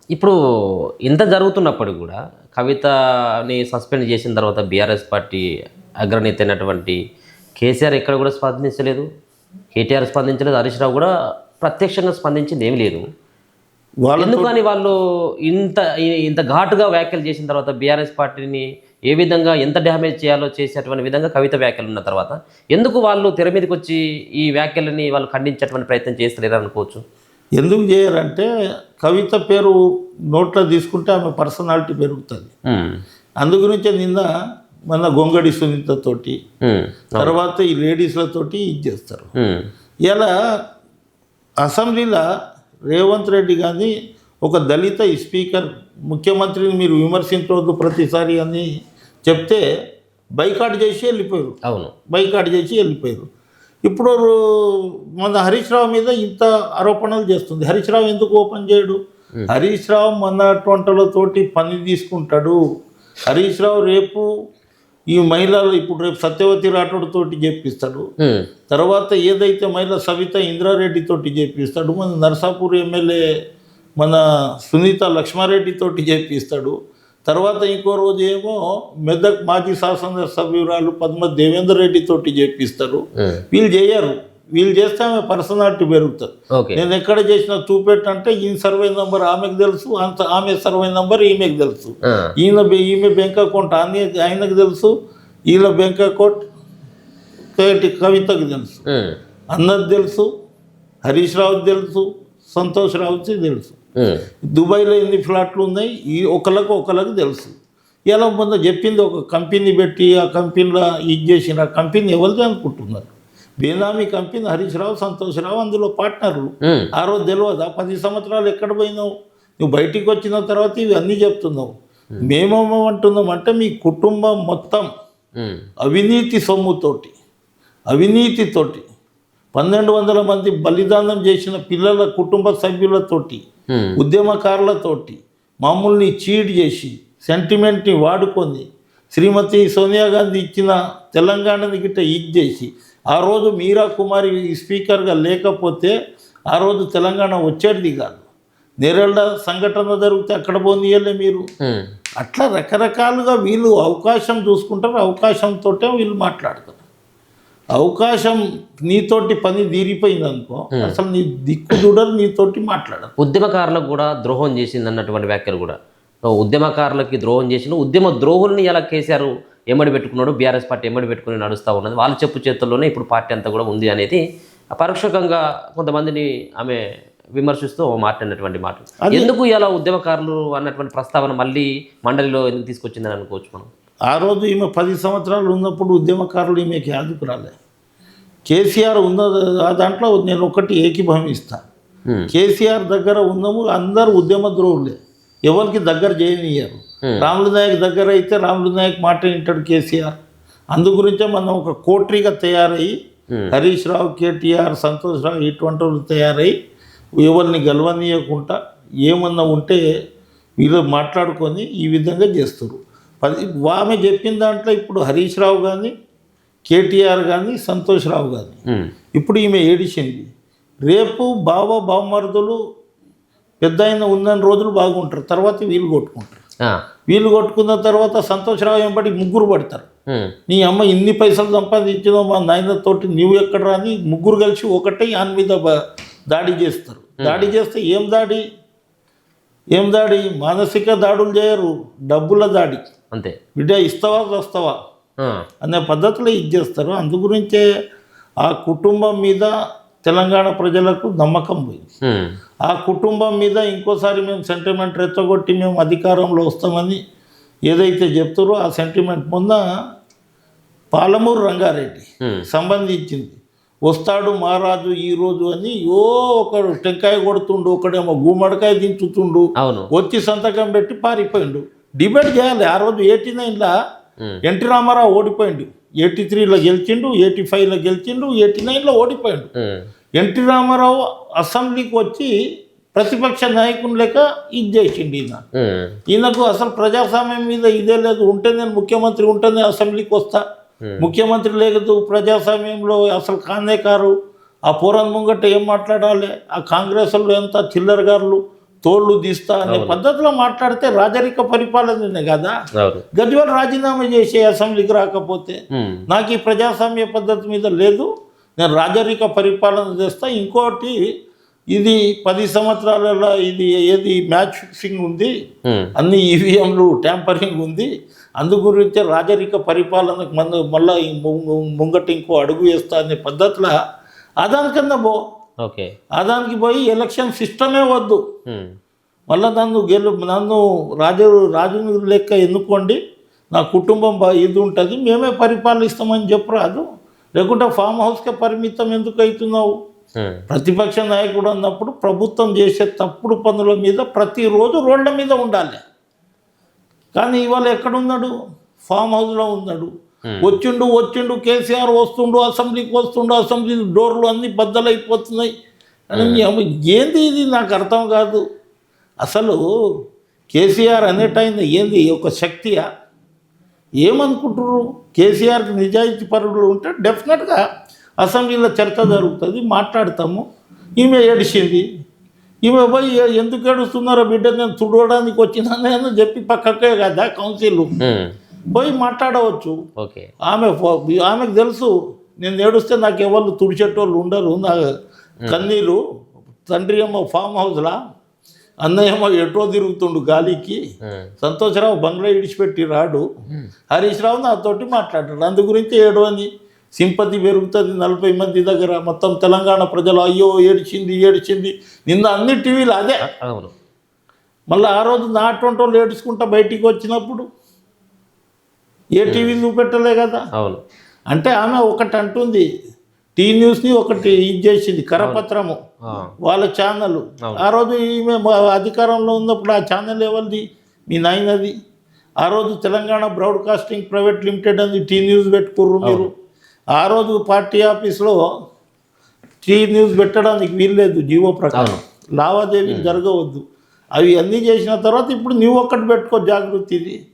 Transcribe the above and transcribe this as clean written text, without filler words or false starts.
ఇప్పుడు ఇంత జరుగుతున్నప్పటికి కూడా కవితని సస్పెండ్ చేసిన తర్వాత బీఆర్ఎస్ పార్టీ అగ్రనేత అయినటువంటి కేసీఆర్ ఎక్కడ కూడా స్పందించలేదు, కేటీఆర్ స్పందించలేదు, హరీష్ రావు కూడా ప్రత్యక్షంగా స్పందించింది ఏమి లేదు. ఎందుకని వాళ్ళు ఇంత ఇంత ఘాటుగా వ్యాఖ్యలు చేసిన తర్వాత బీఆర్ఎస్ పార్టీని ఏ విధంగా ఎంత డ్యామేజ్ చేయాలో చేసేటువంటి విధంగా కవిత వ్యాఖ్యలు ఉన్న తర్వాత ఎందుకు వాళ్ళు తెర మీదకి వచ్చి ఈ వ్యాఖ్యలని వాళ్ళు ఖండించేటువంటి ప్రయత్నం చేస్తలేరు అనుకోవచ్చు? ఎందుకు చేయరంటే కవిత పేరు నోట్లో తీసుకుంటే ఆమె పర్సనాలిటీ పెరుగుతుంది. అందుగురించే నిన్న మన గొంగడి సునీతతోటి తర్వాత ఈ లేడీస్లతోటి ఇది చేస్తారు. ఇలా అసెంబ్లీలో రేవంత్ రెడ్డి కానీ ఒక దళిత స్పీకర్ ముఖ్యమంత్రిని మీరు విమర్శించవద్దు ప్రతిసారి అని చెప్తే బైకాట్ చేసి వెళ్ళిపోయారు. అవును, బైకాట్ చేసి వెళ్ళిపోయారు. ఇప్పుడు మన హరీష్ రావు మీద ఇంత ఆరోపణలు చేస్తుంది. హరీష్ రావు ఎందుకు ఓపెన్ చేయడు? హరీష్ రావు మన వంటలతోటి పని తీసుకుంటాడు. హరీష్ రావు రేపు ఈ మహిళలు ఇప్పుడు రేపు సత్యవతి రాఠోడ్తోటి చేపిస్తాడు. తర్వాత ఏదైతే మహిళ సవిత ఇంద్రారెడ్డితోటి చేపిస్తాడు. మన నర్సాపూర్ ఎమ్మెల్యే మన సునీత లక్ష్మారెడ్డితోటి చేపిస్తాడు. తర్వాత ఇంకో రోజు ఏమో మెదక్ మాజీ శాసనసభ్యురాలు పద్మ దేవేందర్ రెడ్డితోటి చేపిస్తారు. వీళ్ళు చేయరు. వీళ్ళు చేస్తే ఆమె పర్సనాలిటీ పెరుగుతుంది. నేను ఎక్కడ చేసినా చూపెట్టంటే ఈయన సర్వే నెంబర్ ఆమెకు తెలుసు, ఆమె సర్వే నెంబర్ ఈమెకు తెలుసు. ఈమె బ్యాంక్ అకౌంట్ ఆయనకు తెలుసు, వీళ్ళ బ్యాంక్ అకౌంట్ కవితకు తెలుసు, అన్నది తెలుసు, హరీష్ రావుకి తెలుసు, సంతోష్ రావుకి తెలుసు. దుబాయ్లో ఎన్ని ఫ్లాట్లు ఉన్నాయి ఒకళ్ళకు తెలుసు. ఇలా మొన్న చెప్పింది ఒక కంపెనీ పెట్టి ఆ కంపెనీలో ఇది చేసిన ఆ కంపెనీ ఎవరిది అనుకుంటున్నారు? బేనామీ కంపెనీ హరీష్ రావు, సంతోష్ రావు అందులో పార్ట్నర్లు. ఆ రోజు తెలియదా? 10 సంవత్సరాలు ఎక్కడ పోయినావు? నువ్వు బయటికి వచ్చిన తర్వాత ఇవి అన్నీ చెప్తున్నావు. మేమేమంటున్నాం అంటే మీ కుటుంబం మొత్తం అవినీతి సొమ్ముతోటి అవినీతితోటి 1200 మంది బలిదానం చేసిన పిల్లల కుటుంబ సభ్యులతోటి ఉద్యమకారులతోటి మామూలుని చీట్ చేసి సెంటిమెంట్ని వాడుకొని శ్రీమతి సోనియా గాంధీ ఇచ్చిన తెలంగాణని గిట్ట ఇది చేసి ఆ రోజు మీరా కుమారి స్పీకర్గా లేకపోతే ఆ రోజు తెలంగాణ వచ్చేది కాదు. నేరేళ్ళ సంఘటన జరిగితే అక్కడ పోనీయలే మీరు. అట్లా రకరకాలుగా వీళ్ళు అవకాశం చూసుకుంటారు. అవకాశంతో వీళ్ళు మాట్లాడతారు. అవకాశం నీతోటి పని తీరిపోయింది అనుకో, అసలు నీ దిక్కు చూడరు, నీతోటి మాట్లాడరు. ఉద్యమకారులకు కూడా ద్రోహం చేసింది అన్నటువంటి వ్యాఖ్యలు కూడా, ఉద్యమకారులకి ద్రోహం చేసిన ఉద్యమ ద్రోహుల్ని ఎలా కేసీఆర్ ఎమ్మడి పెట్టుకున్నాడు, బీఆర్ఎస్ పార్టీ ఎమ్మడి పెట్టుకుని నడుస్తూ ఉన్నది. వాళ్ళ చెప్పు చేతుల్లోనే ఇప్పుడు పార్టీ అంతా కూడా ఉంది అనేది పరోక్షకంగా కొంతమందిని ఆమె విమర్శిస్తూ మాట్లాడినటువంటి మాట. ఎందుకు ఇలా ఉద్యమకారులు అన్నటువంటి ప్రస్తావన మళ్ళీ మండలిలో ఎందుకు తీసుకొచ్చిందని అనుకోవచ్చు మనం? ఆ రోజు ఈమె 10 సంవత్సరాలు ఉన్నప్పుడు ఉద్యమకారులు ఈమెకి యాదుకు రాలే. కేసీఆర్ ఉన్న దాంట్లో నేను ఒకటి ఏకీభవిస్తా. కేసీఆర్ దగ్గర ఉన్నాము అందరూ ఉద్యమ ద్రోహులే, ఎవరికి దగ్గర చేయనియ్యారు. రాములు నాయక్ దగ్గర అయితే రాములు నాయక్ మాట వింటాడు కేసీఆర్. అందుగురించే మనం ఒక కోట్రీగా తయారయ్యి హరీష్ రావు, కేటీఆర్, సంతోష్ రావు ఇటువంటి వాళ్ళు తయారయ్యి ఎవరిని గెలవనీయకుండా ఏమన్నా ఉంటే వీళ్ళు మాట్లాడుకొని ఈ విధంగా చేస్తారు. ఆమె చెప్పిన దాంట్లో ఇప్పుడు హరీష్ రావు కానీ, కేటీఆర్ కానీ, సంతోష్ రావు కానీ ఇప్పుడు ఈమె ఏడిచింది. రేపు బావమరుదులు పెద్ద అయిన ఉన్న రోజులు బాగుంటారు, తర్వాత వీళ్ళు కొట్టుకుంటారు. వీళ్ళు కొట్టుకున్న తర్వాత సంతోష్ రావు వెంబడి 3 పడతారు. నీ అమ్మ ఇన్ని పైసలు సంపాదించినో మా నాయనతోటి నువ్వు ఎక్కడ రాని 3 కలిసి ఒకటే ఆయన మీద దాడి చేస్తారు. దాడి చేస్తే ఏం దాడి? మానసిక దాడులు చేయరు, డబ్బుల దాడి అంతే. బిడ్డ ఇస్తావా వస్తావా అనే పద్ధతిలో ఇది చేస్తారు. అందుగురించే ఆ కుటుంబం మీద తెలంగాణ ప్రజలకు నమ్మకం పోయింది. ఆ కుటుంబం మీద ఇంకోసారి మేము సెంటిమెంట్ రెచ్చగొట్టి మేము అధికారంలో వస్తామని ఏదైతే చెప్తారో ఆ సెంటిమెంట్ మొన్న పాలమూరు రంగారెడ్డి సంబంధించింది. వస్తాడు మహారాజు ఈరోజు అని ఒకడు టెంకాయ కొడుతుండు, ఒకడేమో గుమ్మడికాయ దించుతుండు, వచ్చి సంతకం పెట్టి పారిపోయిండు. డిబేట్ చేయాలి. ఆ రోజు 89లో ఎన్టీ రామారావు ఓడిపోయిండు, 83లో గెలిచిండు, 85లో గెలిచిండు, 89లో ఓడిపోయిండు. ఎన్టీ రామారావు అసెంబ్లీకి వచ్చి ప్రతిపక్ష నాయకుని లెక్క ఇది చేసిండు. ఈయనకు అసలు ప్రజాస్వామ్యం మీద ఇదే లేదు. ఉంటే నేను ముఖ్యమంత్రి ఉంటేనే అసెంబ్లీకి వస్తా, ముఖ్యమంత్రి లేదు ప్రజాస్వామ్యంలో అసలు కానే కారు. ఆ పోరాన్ ముంగట ఏం మాట్లాడాలి? ఆ కాంగ్రెస్ వాళ్ళు ఎంత చిల్లరగారులు తోళ్ళు తీస్తా అనే పద్ధతిలో మాట్లాడితే రాజరిక పరిపాలననే కదా. అవును. గజ్వేల్ రాజీనామా చేసే అసెంబ్లీకి రాకపోతే నాకు ఈ ప్రజాస్వామ్య పద్ధతి మీద లేదు, నేను రాజరిక పరిపాలన చేస్తా. ఇంకోటి ఇది 10 సంవత్సరాలలో ఇది ఏది మ్యాచ్ ఫిక్సింగ్ ఉంది, అన్ని ఈవీఎంలు ట్యాంపరింగ్ ఉంది, అందు గురించే రాజరిక పరిపాలనకు మళ్ళీ ముంగట ఇంకో అడుగు వేస్తా అనే పద్ధతిలో అదాని కింద ఓకే అదానికి పోయి ఎలక్షన్ సిస్టమే వద్దు, మళ్ళీ నన్ను రాజుని లెక్క ఎన్నుకోండి, నా కుటుంబం ఇది ఉంటుంది, మేమే పరిపాలిస్తామని చెప్పరాదు. లేకుంటే ఫామ్ హౌస్కే పరిమితం ఎందుకు అవుతున్నావు? ప్రతిపక్ష నాయకుడు అన్నప్పుడు ప్రభుత్వం చేసే తప్పుడు పనుల మీద ప్రతిరోజు రోడ్ల మీద ఉండాలి. కానీ ఇవాళ ఎక్కడున్నాడు? ఫామ్ హౌస్లో ఉన్నాడు. వచ్చిండు కేసీఆర్ వస్తుండు, అసెంబ్లీకి వస్తుండు, అసెంబ్లీ డోర్లు అన్నీ బద్దలైపోతున్నాయి. ఏంది ఇది నాకు అర్థం కాదు. అసలు కేసీఆర్ అనేటైంది ఏంది ఒక శక్తియా? ఏమనుకుంటున్నారు? కేసీఆర్కి నిజాయితీ పరులు ఉంటే డెఫినెట్గా అసెంబ్లీలో చర్చ జరుగుతుంది, మాట్లాడతాము. ఈమె ఏడిచింది, ఈమె పోయి ఎందుకు ఏడుస్తున్నారో బిడ్డ నేను తుడవడానికి వచ్చినానే అని చెప్పి పక్కకే కదా కౌన్సిల్ పోయి మాట్లాడవచ్చు. ఆమెకు తెలుసు నేను ఏడుస్తే నాకు ఎవరు తుడిచేటోళ్ళు ఉండరు, నా కన్నీళ్ళు. తండ్రి ఏమో ఫామ్ హౌస్లా, అన్నయ్య ఏమో ఎటో తిరుగుతుండు గాలికి, సంతోషరావు బంగ్లా ఇడిచిపెట్టి రాడు, హరీష్ రావు నాతోటి మాట్లాడాడు. అందు గురించి ఏడు అని సింపతి పెరుగుతుంది 40 మంది దగ్గర. మొత్తం తెలంగాణ ప్రజలు అయ్యో ఏడిచింది నిన్న అన్ని టీవీలు అదే. మళ్ళీ ఆ రోజు నా అటువంటి వాళ్ళు ఏడుచుకుంటా బయటికి వచ్చినప్పుడు ఏ టీవీ చూపెట్టలే కదా. అవును. అంటే ఆమె ఒకటి అంటుంది, టీ న్యూస్ని ఒకటి ఇది చేసింది, కరపత్రము వాళ్ళ ఛానల్. ఆ రోజు ఈమె అధికారంలో ఉన్నప్పుడు ఆ ఛానల్ ఎవరిది? మీ నాయనది. ఆ రోజు తెలంగాణ బ్రాడ్కాస్టింగ్ ప్రైవేట్ లిమిటెడ్ అని టీ న్యూస్ పెట్టుకుర్రు మీరు. ఆ రోజు పార్టీ ఆఫీస్లో టీ న్యూస్ పెట్టడానికి వీల్లేదు, జీవో ప్రకారం లావాదేవీలు జరగవద్దు. అవి అన్నీ చేసిన తర్వాత ఇప్పుడు నువ్వు ఒక్కటి పెట్టుకో, జాగృతి ఇది.